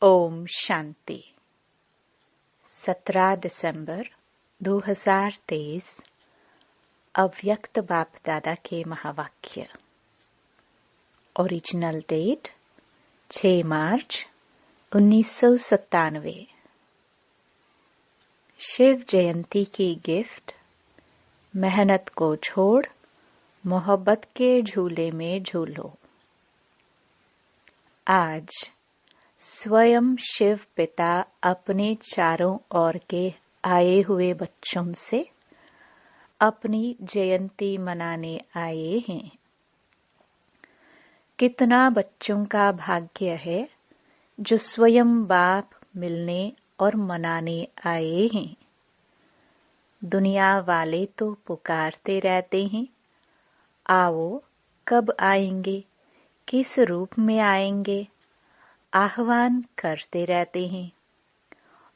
ओम शांति। 17 दिसंबर 2023 अव्यक्त बाप दादा के महावाक्य। ओरिजिनल डेट 6 मार्च 1997। शिव जयंती की गिफ्ट। मेहनत को छोड़ मोहब्बत के झूले में झूलो। आज स्वयं शिव पिता अपने चारों ओर के आए हुए बच्चों से अपनी जयंती मनाने आए हैं। कितना बच्चों का भाग्य है जो स्वयं बाप मिलने और मनाने आए हैं। दुनिया वाले तो पुकारते रहते हैं, आओ कब आएंगे, किस रूप में आएंगे, आह्वान करते रहते हैं।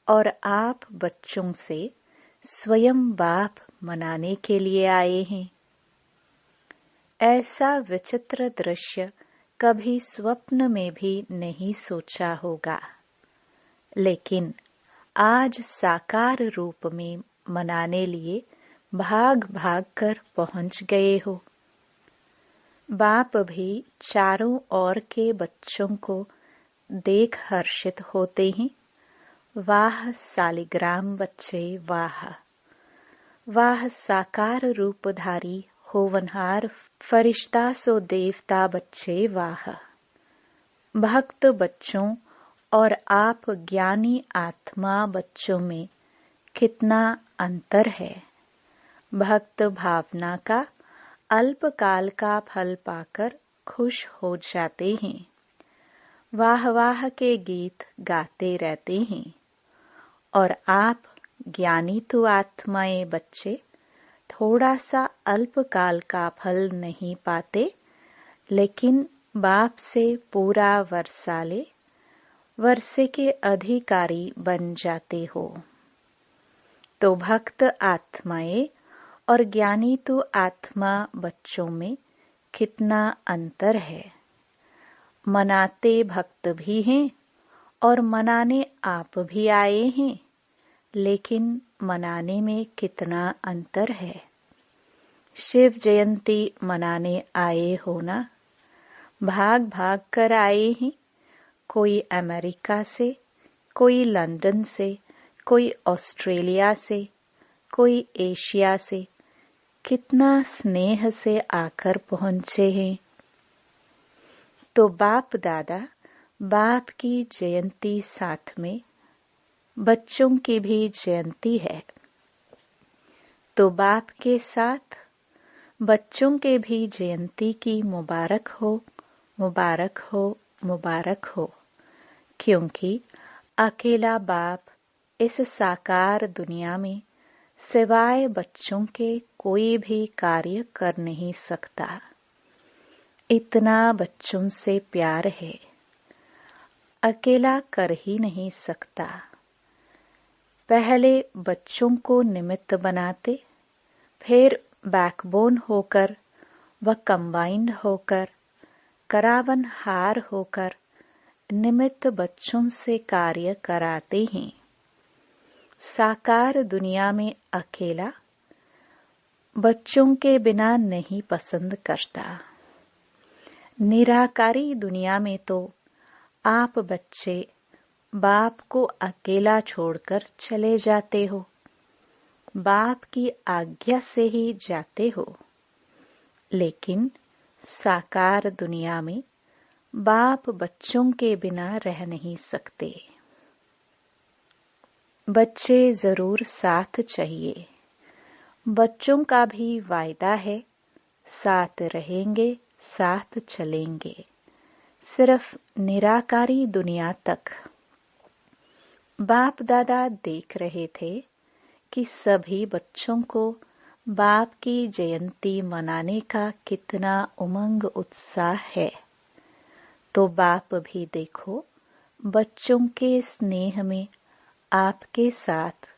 और आप बच्चों से स्वयं बाप मनाने के लिए आए हैं। ऐसा विचित्र दृश्य कभी स्वप्न में भी नहीं सोचा होगा, लेकिन आज साकार रूप में मनाने लिए भाग भाग कर पहुंच गए हो। बाप भी चारों ओर के बच्चों को देख हर्षित होते हैं। वाह सालिग्राम बच्चे वाह, वाह साकार रूपधारी होवनहार फरिश्ता सो देवता बच्चे वाह। भक्त बच्चों और आप ज्ञानी आत्मा बच्चों में कितना अंतर है। भक्त भावना का अल्पकाल का फल पाकर खुश हो जाते हैं, वाह वाह के गीत गाते रहते हैं। और आप ज्ञानी तो आत्माएं बच्चे थोड़ा सा अल्पकाल का फल नहीं पाते, लेकिन बाप से पूरा वर्षे के अधिकारी बन जाते हो। तो भक्त आत्माएं और ज्ञानी तो आत्मा बच्चों में कितना अंतर है। मनाते भक्त भी हैं और मनाने आप भी आए हैं, लेकिन मनाने में कितना अंतर है। शिव जयंती मनाने आए हो ना, भाग भाग कर आए हैं। कोई अमेरिका से, कोई लंदन से, कोई ऑस्ट्रेलिया से, कोई एशिया से, कितना स्नेह से आकर पहुंचे हैं। तो बाप दादा बाप की जयंती साथ में बच्चों की भी जयंती है, तो बाप के साथ बच्चों के भी जयंती की मुबारक हो, मुबारक हो, मुबारक हो। क्योंकि अकेला बाप इस साकार दुनिया में सिवाय बच्चों के कोई भी कार्य कर नहीं सकता। इतना बच्चों से प्यार है, अकेला कर ही नहीं सकता। पहले बच्चों को निमित्त बनाते, फिर बैकबोन होकर व कंबाइंड होकर करावन हार होकर निमित्त बच्चों से कार्य कराते हैं। साकार दुनिया में अकेला बच्चों के बिना नहीं पसंद करता। निराकारी दुनिया में तो आप बच्चे बाप को अकेला छोड़कर चले जाते हो, बाप की आज्ञा से ही जाते हो। लेकिन साकार दुनिया में बाप बच्चों के बिना रह नहीं सकते। बच्चे जरूर साथ चाहिए। बच्चों का भी वायदा है, साथ रहेंगे, साथ चलेंगे, सिर्फ निराकारी दुनिया तक। बाप दादा देख रहे थे कि सभी बच्चों को बाप की जयंती मनाने का कितना उमंग उत्साह है। तो बाप भी देखो बच्चों के स्नेह में आपके साथ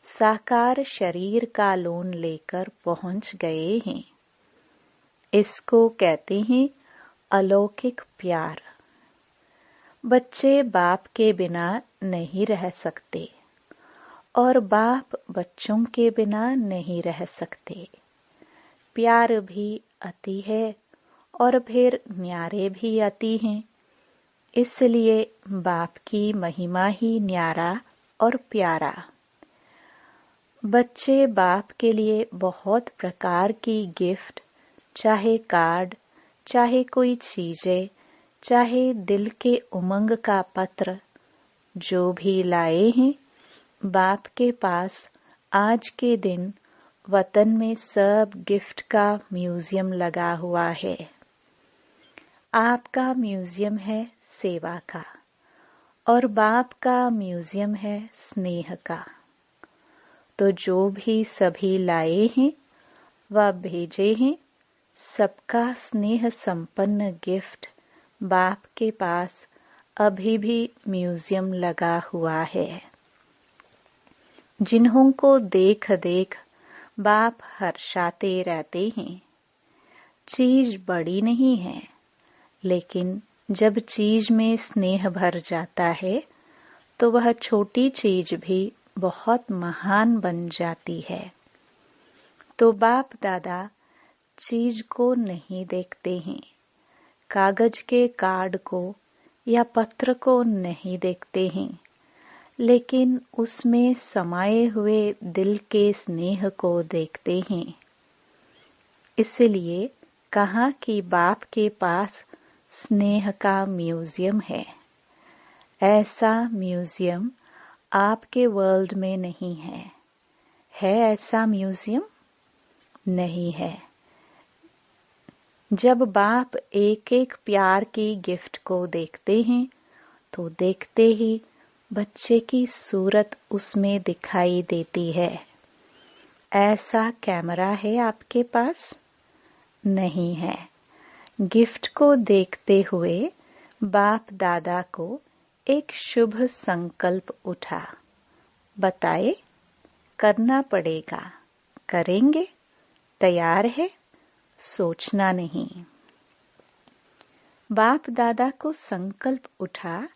साकार शरीर का लोन लेकर पहुंच गए हैं। इसको कहते हैं अलौकिक प्यार। बच्चे बाप के बिना नहीं रह सकते और बाप बच्चों के बिना नहीं रह सकते। प्यार भी अति है और फिर न्यारे भी अति हैं, इसलिए बाप की महिमा ही न्यारा और प्यारा। बच्चे बाप के लिए बहुत प्रकार की गिफ्ट, चाहे कार्ड, चाहे कोई चीजें, चाहे दिल के उमंग का पत्र, जो भी लाए हैं, बाप के पास आज के दिन वतन में सब गिफ्ट का म्यूजियम लगा हुआ है। आपका म्यूजियम है सेवा का और बाप का म्यूजियम है स्नेह का। तो जो भी सभी लाए हैं व भेजे हैं, सबका स्नेह संपन्न गिफ्ट बाप के पास अभी भी म्यूजियम लगा हुआ है। जिन्हों को देख देख बाप हर्षाते रहते हैं। चीज बड़ी नहीं है, लेकिन जब चीज में स्नेह भर जाता है तो वह छोटी चीज भी बहुत महान बन जाती है। तो बाप दादा चीज को नहीं देखते हैं, कागज के कार्ड को या पत्र को नहीं देखते हैं, लेकिन उसमें समाये हुए दिल के स्नेह को देखते हैं। इसलिए कहा कि बाप के पास स्नेह का म्यूजियम है। ऐसा म्यूजियम आपके वर्ल्ड में नहीं है। है ऐसा म्यूजियम? नहीं है। जब बाप एक एक प्यार की गिफ्ट को देखते हैं तो देखते ही बच्चे की सूरत उसमें दिखाई देती है। ऐसा कैमरा है आपके पास? नहीं है। गिफ्ट को देखते हुए बाप दादा को एक शुभ संकल्प उठा। बताए, करना पड़ेगा, करेंगे, तैयार है, सोचना नहीं। बाप दादा को संकल्प उठा,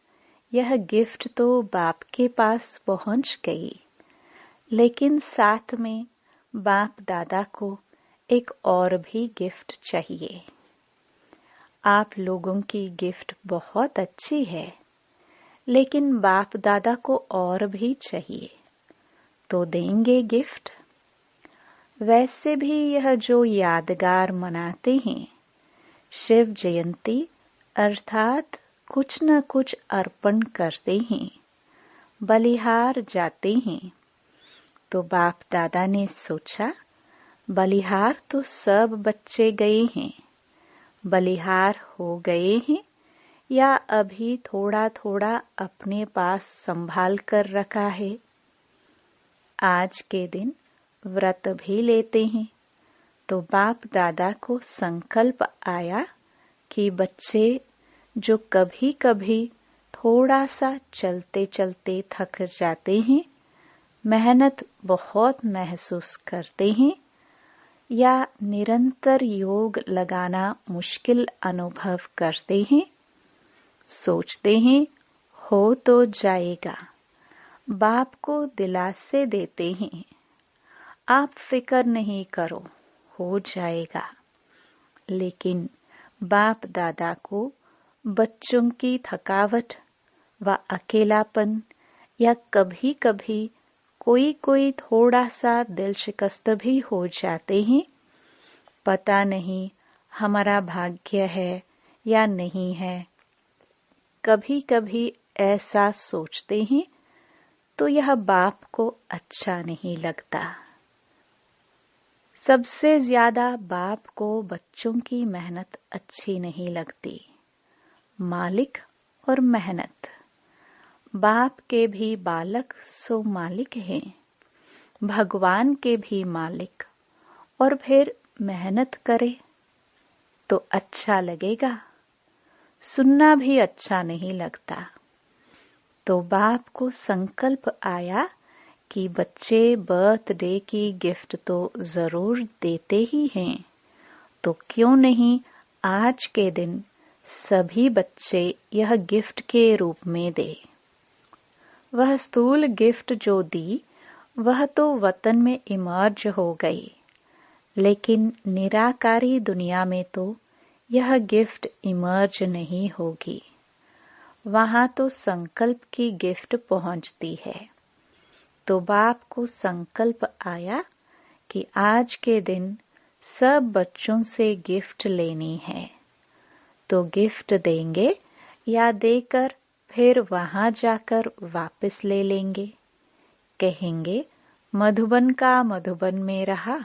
यह गिफ्ट तो बाप के पास पहुंच गई, लेकिन साथ में बाप दादा को एक और भी गिफ्ट चाहिए। आप लोगों की गिफ्ट बहुत अच्छी है, लेकिन बाप दादा को और भी चाहिए, तो देंगे गिफ्ट? वैसे भी यह जो यादगार मनाते हैं, शिव जयंती अर्थात कुछ न कुछ अर्पण करते हैं, बलिहार जाते हैं, तो बाप दादा ने सोचा बलिहार तो सब बच्चे गए हैं, बलिहार हो गए हैं या अभी थोड़ा थोड़ा अपने पास संभाल कर रखा है। आज के दिन व्रत भी लेते हैं, तो बाप दादा को संकल्प आया कि बच्चे जो कभी कभी थोड़ा सा चलते चलते थक जाते हैं, मेहनत बहुत महसूस करते हैं या निरंतर योग लगाना मुश्किल अनुभव करते हैं, सोचते हैं हो तो जाएगा, बाप को दिलासे देते हैं, आप फिक्र नहीं करो, हो जाएगा। लेकिन बाप दादा को बच्चों की थकावट व अकेलापन या कभी कभी कोई थोड़ा सा दिल शिकस्त भी हो जाते हैं। पता नहीं हमारा भाग्य है या नहीं है, कभी कभी ऐसा सोचते हैं, तो यह बाप को अच्छा नहीं लगता। सबसे ज्यादा बाप को बच्चों की मेहनत अच्छी नहीं लगती। मालिक और मेहनत। बाप के भी बालक सो मालिक हैं, भगवान के भी मालिक, और फिर मेहनत करे तो अच्छा लगेगा, सुनना भी अच्छा नहीं लगता। तो बाप को संकल्प आया कि बच्चे बर्थडे की गिफ्ट तो जरूर देते ही हैं, तो क्यों नहीं आज के दिन सभी बच्चे यह गिफ्ट के रूप में दे। वह स्थूल गिफ्ट जो दी वह तो वतन में इमर्ज हो गई, लेकिन निराकारी दुनिया में तो यह गिफ्ट इमर्ज नहीं होगी। वहां तो संकल्प की गिफ्ट पहुंचती है। तो बाप को संकल्प आया कि आज के दिन सब बच्चों से गिफ्ट लेनी है। तो गिफ्ट देंगे या देकर फिर वहां जाकर वापस ले लेंगे। कहेंगे मधुबन का मधुबन में रहा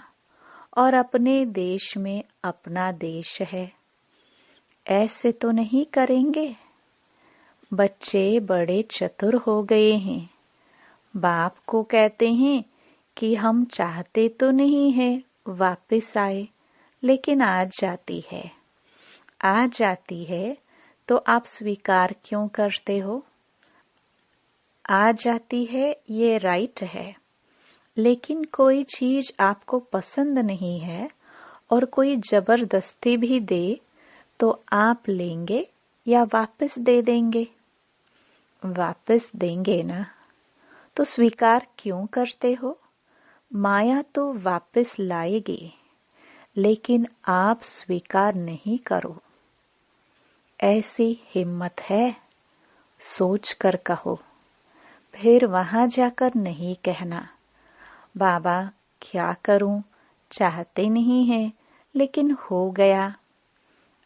और अपने देश में अपना देश है। ऐसे तो नहीं करेंगे। बच्चे बड़े चतुर हो गए हैं। बाप को कहते हैं कि हम चाहते तो नहीं है वापस आए, लेकिन आज जाती है। आ जाती है तो आप स्वीकार क्यों करते हो? आ जाती है ये राइट है, लेकिन कोई चीज आपको पसंद नहीं है और कोई जबरदस्ती भी दे तो आप लेंगे या वापस दे देंगे? वापस देंगे ना, तो स्वीकार क्यों करते हो? माया तो वापस लाएगी, लेकिन आप स्वीकार नहीं करो। ऐसी हिम्मत है? सोच कर कहो। फिर वहां जाकर नहीं कहना बाबा क्या करूं, चाहते नहीं है लेकिन हो गया।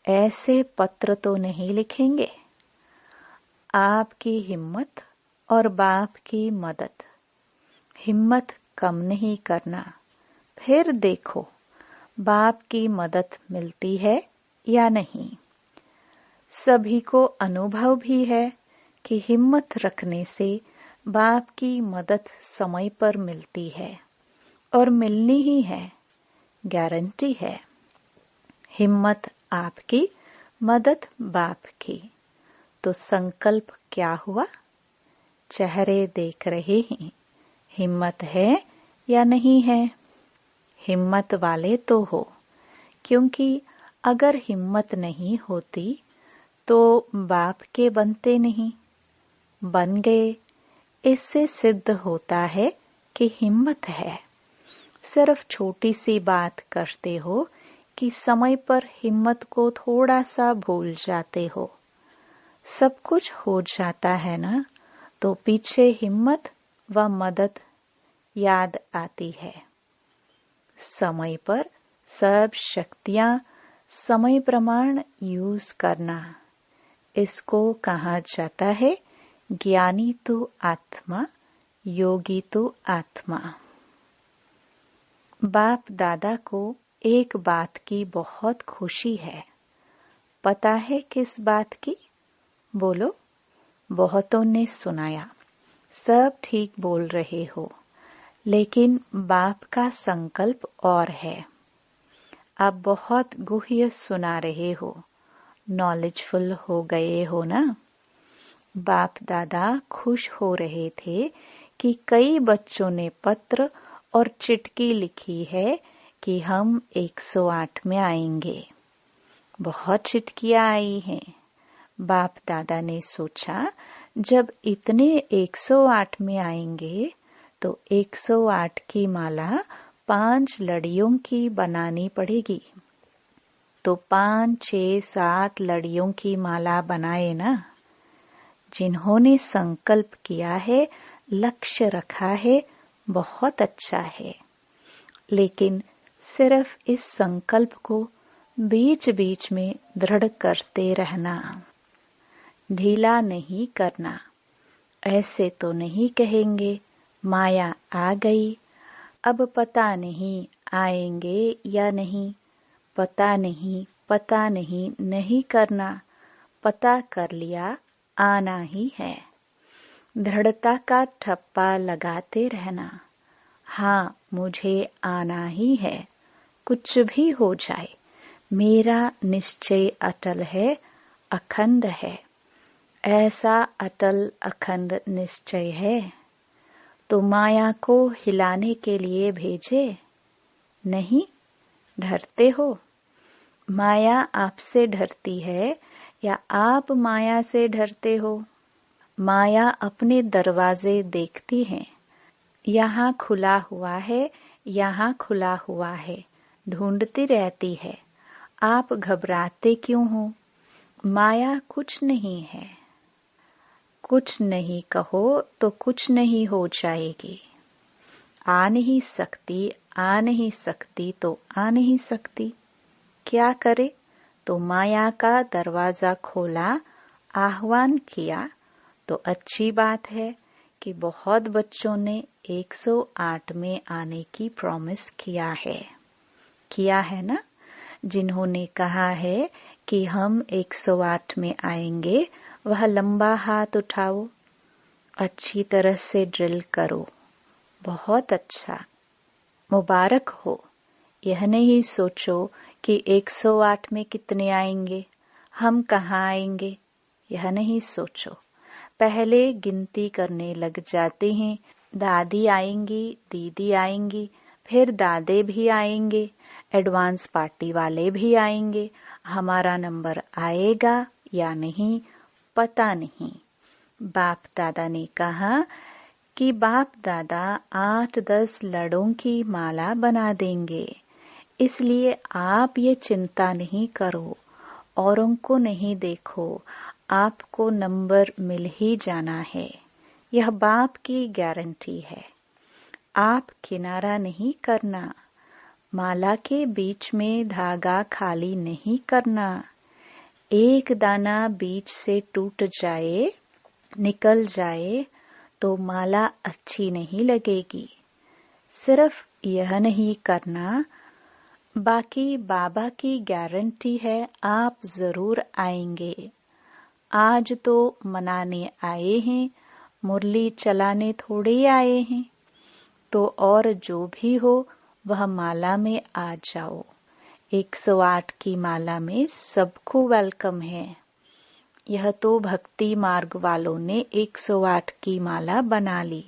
ऐसे पत्र तो नहीं लिखेंगे। आपकी हिम्मत और बाप की मदद। हिम्मत कम नहीं करना। फिर देखो बाप की मदद मिलती है या नहीं। सभी को अनुभव भी है कि हिम्मत रखने से बाप की मदद समय पर मिलती है और मिलनी ही है, गारंटी है। हिम्मत आपकी, मदद बाप की। तो संकल्प क्या हुआ? चेहरे देख रहे हैं, हिम्मत है या नहीं है? हिम्मत वाले तो हो, क्योंकि अगर हिम्मत नहीं होती तो बाप के बनते नहीं। बन गए, इससे सिद्ध होता है कि हिम्मत है। सिर्फ छोटी सी बात करते हो कि समय पर हिम्मत को थोड़ा सा भूल जाते हो। सब कुछ हो जाता है ना, तो पीछे हिम्मत व मदद याद आती है। समय पर सब शक्तियां समय प्रमाण यूज करना, इसको कहा जाता है ज्ञानी तो आत्मा, योगी तो आत्मा। बाप दादा को एक बात की बहुत खुशी है। पता है किस बात की? बोलो। बहुतों ने सुनाया, सब ठीक बोल रहे हो, लेकिन बाप का संकल्प और है। आप बहुत गुह्य सुना रहे हो, नॉलेजफुल हो गए हो ना। बाप दादा खुश हो रहे थे कि कई बच्चों ने पत्र और चिट्ठी लिखी है कि हम 108 में आएंगे। बहुत चिट्ठियां आई हैं। बाप दादा ने सोचा जब इतने 108 में आएंगे तो 108 की माला 5 लड़ियों की बनानी पड़ेगी। तो 5, 6, 7 लड़ियों की माला बनाए ना। जिन्होंने संकल्प किया है, लक्ष्य रखा है, बहुत अच्छा है, लेकिन सिर्फ इस संकल्प को बीच बीच में दृढ़ करते रहना, ढीला नहीं करना। ऐसे तो नहीं कहेंगे माया आ गई, अब पता नहीं आएंगे या नहीं। पता नहीं नहीं करना। पता कर लिया, आना ही है। दृढ़ता का ठप्पा लगाते रहना। हाँ, मुझे आना ही है, कुछ भी हो जाए। मेरा निश्चय अटल है, अखंड है। ऐसा अटल अखंड निश्चय है तो माया को हिलाने के लिए भेजे नहीं। डरते हो? माया आपसे डरती है या आप माया से डरते हो? माया अपने दरवाजे देखती है, यहाँ खुला हुआ है, यहाँ खुला हुआ है, ढूंढती रहती है। आप घबराते क्यों हो? माया कुछ नहीं है। कुछ नहीं कहो तो कुछ नहीं हो जाएगी। आ नहीं सकती, आ नहीं सकती तो आ नहीं सकती। क्या करे? तो माया का दरवाजा खोला, आह्वान किया। तो अच्छी बात है कि बहुत बच्चों ने 108 में आने की प्रॉमिस किया है ना? जिन्होंने कहा है कि हम 108 में आएंगे, वह लंबा हाथ उठाओ। अच्छी तरह से ड्रिल करो। बहुत अच्छा, मुबारक हो। यह नहीं सोचो कि 108 में कितने आएंगे, हम कहाँ आएंगे, यह नहीं सोचो। पहले गिनती करने लग जाते हैं। दादी आएंगी, दीदी आएंगी, फिर दादे भी आएंगे, एडवांस पार्टी वाले भी आएंगे। हमारा नंबर आएगा या नहीं पता नहीं। बाप दादा ने कहा कि बाप दादा 8-10 लड़ों की माला बना देंगे, इसलिए आप ये चिंता नहीं करो, औरों को नहीं देखो, आपको नंबर मिल ही जाना है। यह बाप की गारंटी है। आप किनारा नहीं करना, माला के बीच में धागा खाली नहीं करना। एक दाना बीच से टूट जाए, निकल जाए तो माला अच्छी नहीं लगेगी। सिर्फ यह नहीं करना, बाकी बाबा की गारंटी है आप जरूर आएंगे। आज तो मनाने आए हैं, मुरली चलाने थोड़े आए हैं। तो और जो भी हो वह माला में आ जाओ। 108 की माला में सबको वेलकम है। यह तो भक्ति मार्ग वालों ने 108 की माला बना ली।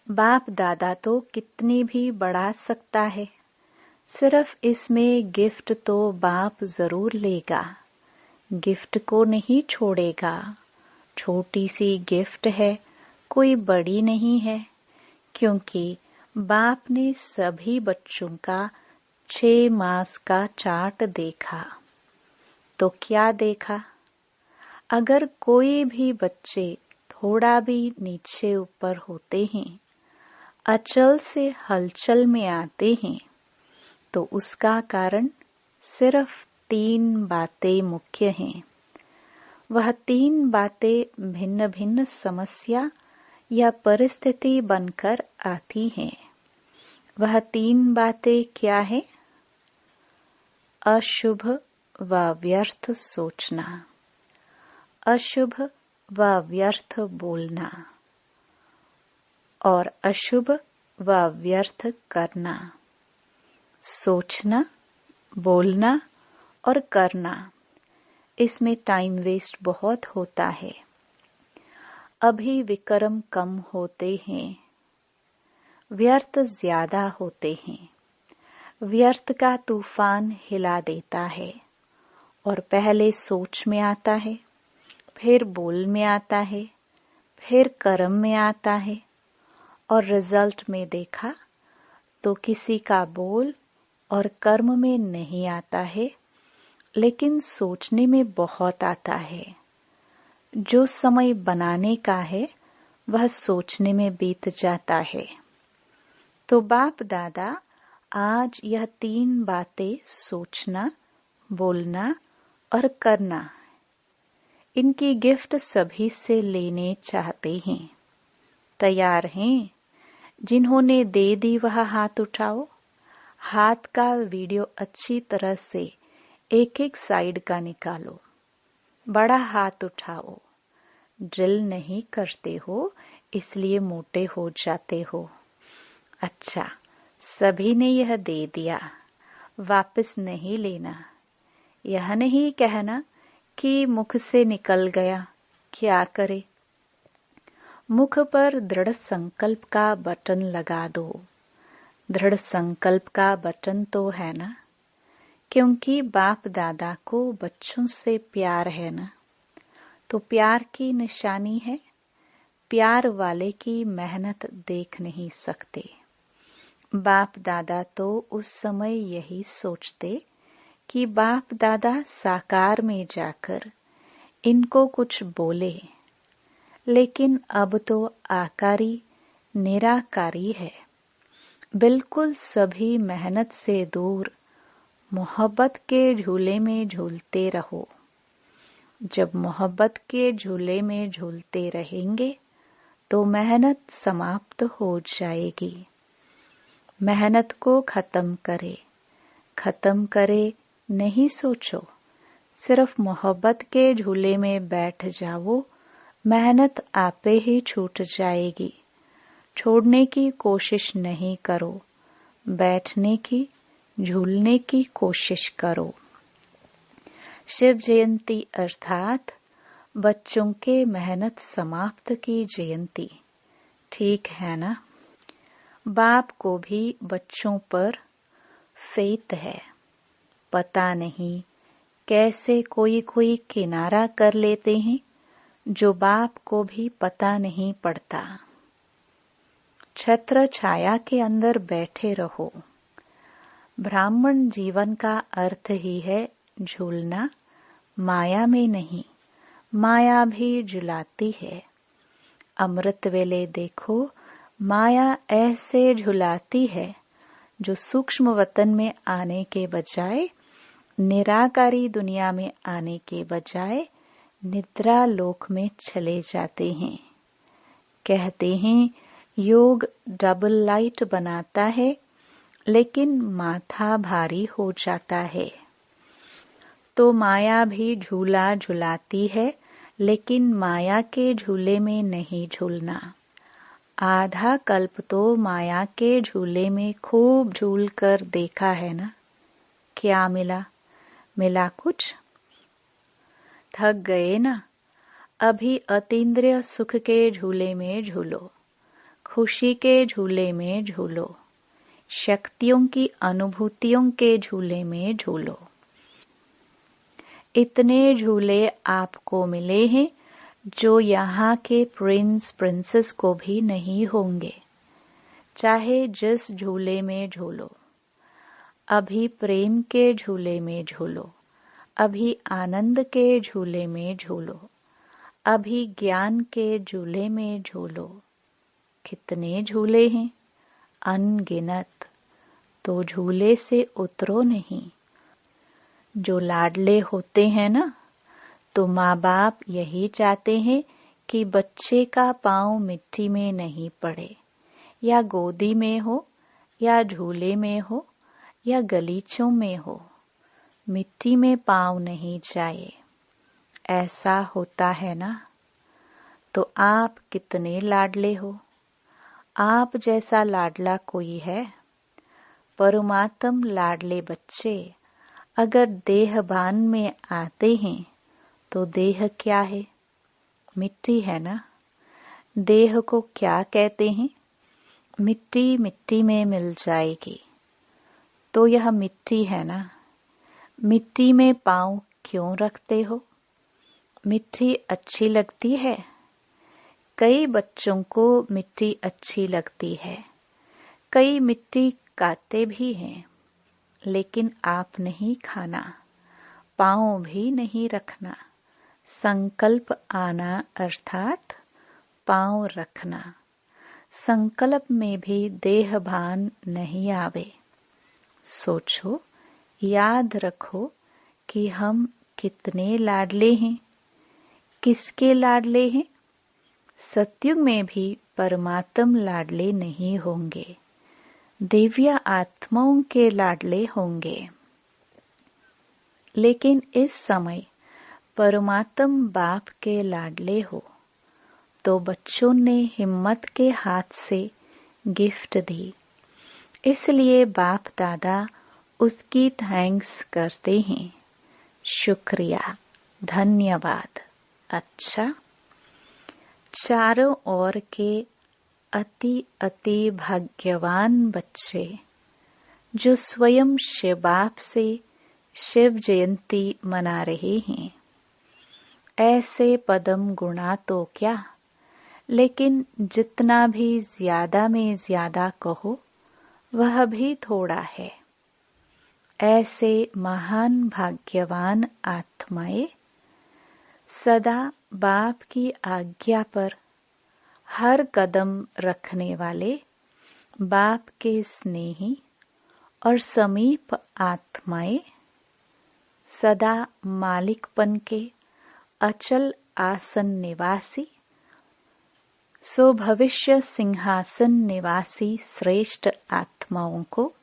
बाप दादा तो कितनी भी बढ़ा सकता है, सिर्फ इसमें गिफ्ट तो बाप जरूर लेगा, गिफ्ट को नहीं छोड़ेगा। छोटी सी गिफ्ट है, कोई बड़ी नहीं है, क्योंकि बाप ने सभी बच्चों का 6 मास का चार्ट देखा। तो क्या देखा? अगर कोई भी बच्चे थोड़ा भी नीचे ऊपर होते हैं, अचल से हलचल में आते हैं, तो उसका कारण सिर्फ 3 बातें मुख्य हैं। वह 3 बातें भिन्न भिन्न समस्या या परिस्थिति बनकर आती हैं। वह 3 बातें क्या है? अशुभ व व्यर्थ सोचना, अशुभ व व्यर्थ बोलना और अशुभ व व्यर्थ करना। सोचना, बोलना और करना, इसमें टाइम वेस्ट बहुत होता है। अभी विक्रम कम होते हैं, व्यर्थ ज्यादा होते हैं। व्यर्थ का तूफान हिला देता है और पहले सोच में आता है, फिर बोल में आता है, फिर कर्म में आता है और रिजल्ट में देखा तो किसी का बोल और कर्म में नहीं आता है, लेकिन सोचने में बहुत आता है। जो समय बनाने का है वह सोचने में बीत जाता है। तो बाप दादा आज यह 3 बातें सोचना, बोलना और करना, इनकी गिफ्ट सभी से लेने चाहते हैं। तैयार हैं? जिन्होंने दे दी वह हाथ उठाओ। हाथ का वीडियो अच्छी तरह से एक एक साइड का निकालो। बड़ा हाथ उठाओ। ड्रिल नहीं करते हो इसलिए मोटे हो जाते हो। अच्छा, सभी ने यह दे दिया, वापस नहीं लेना। यह नहीं कहना कि मुख से निकल गया, क्या करे। मुख पर दृढ़ संकल्प का बटन लगा दो। दृढ़ संकल्प का बटन तो है ना, क्योंकि बाप दादा को बच्चों से प्यार है ना, तो प्यार की निशानी है। प्यार वाले की मेहनत देख नहीं सकते। बाप दादा तो उस समय यही सोचते कि बाप दादा साकार में जाकर इनको कुछ बोले, लेकिन अब तो आकारी निराकारी है। बिल्कुल सभी मेहनत से दूर मोहब्बत के झूले में झूलते रहो। जब मोहब्बत के झूले में झूलते रहेंगे तो मेहनत समाप्त हो जाएगी। मेहनत को खत्म करे नहीं सोचो, सिर्फ मोहब्बत के झूले में बैठ जाओ, मेहनत आपे ही छूट जाएगी। छोड़ने की कोशिश नहीं करो, बैठने की, झूलने की कोशिश करो। शिव जयंती अर्थात बच्चों के मेहनत समाप्त की जयंती, ठीक है ना? बाप को भी बच्चों पर फेथ है। पता नहीं कैसे कोई कोई किनारा कर लेते हैं, जो बाप को भी पता नहीं पड़ता। छत्र छाया के अंदर बैठे रहो। ब्राह्मण जीवन का अर्थ ही है झूलना, माया में नहीं। माया भी झुलाती है। अमृत वेले देखो, माया ऐसे झुलाती है जो सूक्ष्म वतन में आने के बजाय, निराकारी दुनिया में आने के बजाय निद्रा लोक में चले जाते हैं। कहते हैं योग डबल लाइट बनाता है, लेकिन माथा भारी हो जाता है। तो माया भी झूला झुलाती है, लेकिन माया के झूले में नहीं झूलना। आधा कल्प तो माया के झूले में खूब झूल कर देखा है ना। क्या मिला? मिला कुछ? थक गए ना? अभी अतीन्द्रिय सुख के झूले में झूलो, खुशी के झूले में झूलो, शक्तियों की अनुभूतियों के झूले में झूलो। इतने झूले आपको मिले हैं जो यहाँ के प्रिंस प्रिंसेस को भी नहीं होंगे। चाहे जिस झूले में झूलो, अभी प्रेम के झूले में झूलो, अभी आनंद के झूले में झूलो, अभी ज्ञान के झूले में झूलो। कितने झूले हैं? अनगिनत। तो झूले से उतरो नहीं। जो लाडले होते हैं ना, तो माँ बाप यही चाहते हैं कि बच्चे का पाँव मिट्टी में नहीं पड़े, या गोदी में हो, या झूले में हो, या गलीचों में हो, मिट्टी में पाँव नहीं जाए। ऐसा होता है ना? तो आप कितने लाडले हो? आप जैसा लाडला कोई है? परमात्म लाडले बच्चे अगर देहभान में आते हैं तो देह क्या है? मिट्टी है ना। देह को क्या कहते हैं? मिट्टी मिट्टी में मिल जाएगी। तो यह मिट्टी है ना। मिट्टी में पाँव क्यों रखते हो? मिट्टी अच्छी लगती है। कई बच्चों को मिट्टी अच्छी लगती है, कई मिट्टी खाते भी हैं, लेकिन आप नहीं खाना, पाँव भी नहीं रखना। संकल्प आना अर्थात पाँव रखना। संकल्प में भी देहभान नहीं आवे। सोचो, याद रखो कि हम कितने लाडले हैं। किसके लाडले हैं? सत्युग में भी परमात्म लाडले नहीं होंगे, दिव्य आत्माओं के लाडले होंगे। लेकिन इस समय परमात्म बाप के लाडले हो, तो बच्चों ने हिम्मत के हाथ से गिफ्ट दी, इसलिए बाप दादा उसकी थैंक्स करते हैं। शुक्रिया, धन्यवाद। अच्छा, चारों ओर के अति अति भाग्यवान बच्चे जो स्वयं शिव बाप से शिव जयंती मना रहे हैं। ऐसे पदम गुणा तो क्या, लेकिन जितना भी ज्यादा में ज्यादा कहो वह भी थोड़ा है। ऐसे महान भाग्यवान आत्माएं सदा बाप की आज्ञा पर हर कदम रखने वाले बाप के स्नेही और समीप आत्माएं सदा मालिकपन के अचल आसन निवासी सो भविष्य सिंहासन निवासी श्रेष्ठ आत्माओं को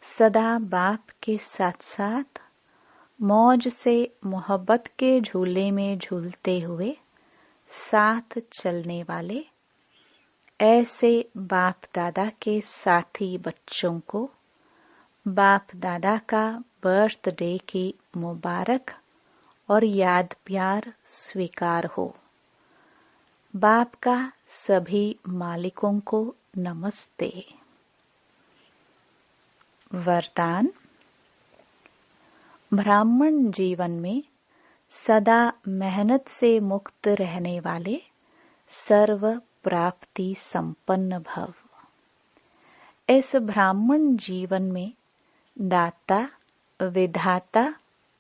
सदा बाप के साथ साथ मौज से मोहब्बत के झूले में झूलते हुए साथ चलने वाले ऐसे बाप दादा के साथी बच्चों को बाप दादा का बर्थडे की मुबारक और याद प्यार स्वीकार हो। बाप का सभी मालिकों को नमस्ते। वरदान। ब्राह्मण जीवन में सदा मेहनत से मुक्त रहने वाले सर्व प्राप्ति संपन्न भव। इस ब्राह्मण जीवन में दाता, विधाता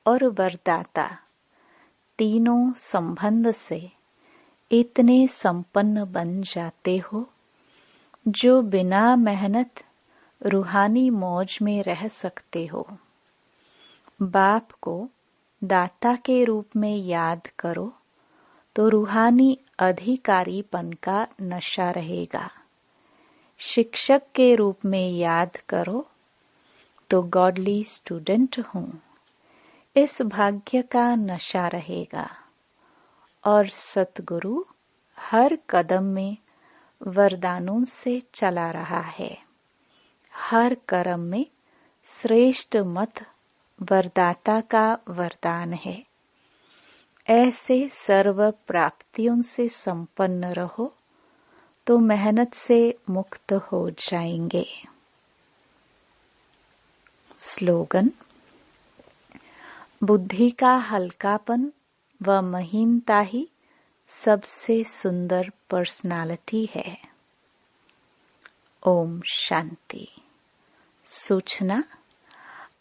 और वरदाता तीनों संबंध से इतने संपन्न बन जाते हो जो बिना मेहनत रूहानी मौज में रह सकते हो। बाप को दाता के रूप में याद करो तो रूहानी अधिकारीपन का नशा रहेगा। शिक्षक के रूप में याद करो तो गॉडली स्टूडेंट हूँ, इस भाग्य का नशा रहेगा। और सतगुरु हर कदम में वरदानों से चला रहा है। हर कर्म में श्रेष्ठ मत वरदाता का वरदान है। ऐसे सर्व प्राप्तियों से संपन्न रहो तो मेहनत से मुक्त हो जाएंगे। स्लोगन। बुद्धि का हल्कापन व महीनता ही सबसे सुंदर पर्सनालिटी है। ओम शांति। सूचना।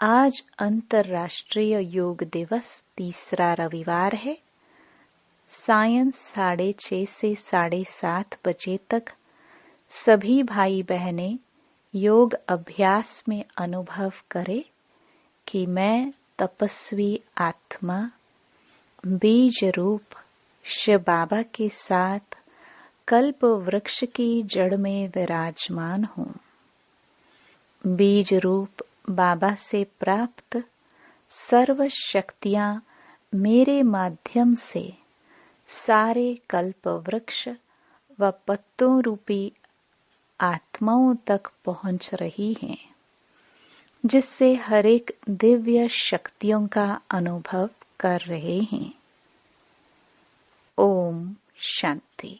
आज अंतर्राष्ट्रीय योग दिवस तीसरा रविवार है। सायं 6:30 से 7:30 बजे तक सभी भाई बहनें योग अभ्यास में अनुभव करें कि मैं तपस्वी आत्मा बीज रूप शिव बाबा के साथ कल्प वृक्ष की जड़ में विराजमान हूँ। बीज रूप बाबा से प्राप्त सर्व शक्तियां मेरे माध्यम से सारे कल्प वृक्ष व पत्तों रूपी आत्माओं तक पहुंच रही हैं, जिससे हर एक दिव्य शक्तियों का अनुभव कर रहे हैं। ओम शांति।